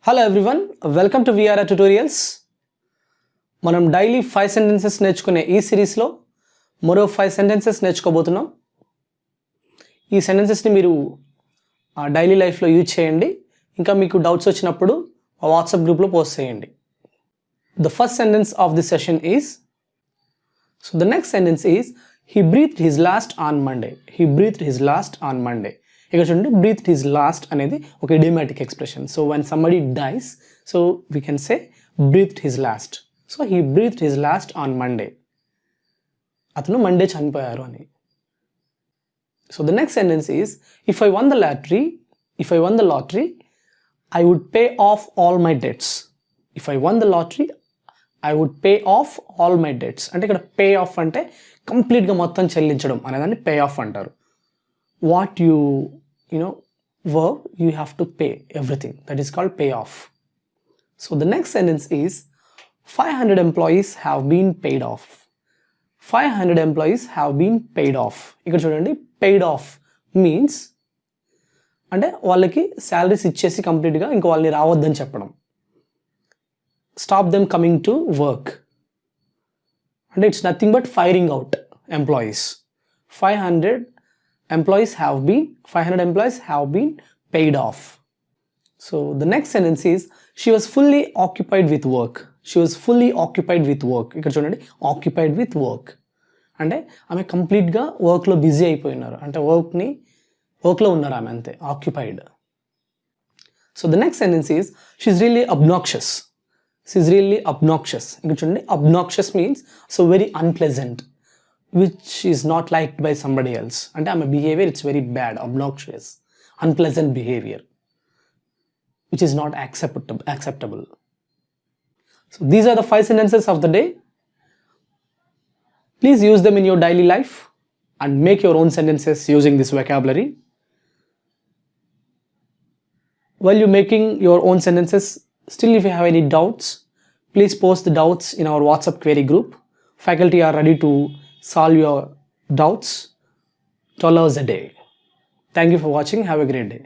Hello everyone, welcome to VRR Tutorials. మనం daily 5 sentences నేర్చుకునే ఈ సిరీస్లో మరో 5 సెంటెన్సెస్ నేర్చుకోబోతున్నాం. ఈ సెంటెన్సెస్ని మీరు డైలీ లైఫ్లో యూజ్ చేయండి. ఇంకా మీకు డౌట్స్ వచ్చినప్పుడు వాట్సాప్ గ్రూప్లో పోస్ట్ చేయండి. The first sentence of this session is, so the next sentence is, he breathed his last on Monday. He breathed his last on Monday. ఇక్కడ చూడండి, breathed his last అనేది ఒక idiomatic expression. So when somebody dies, so we can say breathed his last. So he breathed his last on Monday. అతను Monday చనిపోయారు అని. So the next sentence is, if I won the lottery, I would pay off all my debts. If I won the lottery, I would pay off all my debts. అంటే ఇక్కడ pay off అంటే కంప్లీట్గా మొత్తం చెల్లించడం అనేదాన్ని pay off అంటారు. What you work, you have to pay everything. That is called pay off. So the next sentence is, 500 employees have been paid off. 500 employees have been paid off. ఇక్కడ చూడండి, paid off means అంటే వాళ్ళకి salaries ఇచ్చేసి కంప్లీట్గా ఇంకా వాళ్ళని రావద్దని చెప్పడం. Stop them coming to work. అంటే it's nothing but firing out employees. 500 employees have been paid off. So the next sentence is, she was fully occupied with work. She was fully occupied with work. ఇక్కడ చూడండి, occupied with work అంటే ఆమె కంప్లీట్గా వర్క్లో busy అయిపోయినారు, అంటే వర్క్లో ఉన్నారు ఆమె, అంతే, occupied. So the next sentence is, she is really obnoxious. She is really obnoxious. ఇక్కడ చూడండి, obnoxious means so very unpleasant, which is not liked by somebody else. అంటే ఆమె behavior, it's very bad, obnoxious, unpleasant behavior, which is not acceptable. So these are the 5 sentences of the day. Please use them in your daily life and make your own sentences using this vocabulary. While you're making your own sentences, still if you have any doubts, please post the doubts in our WhatsApp query group. Faculty are ready to solve your doubts 12 hours a day. Thank you for watching. Have a great day.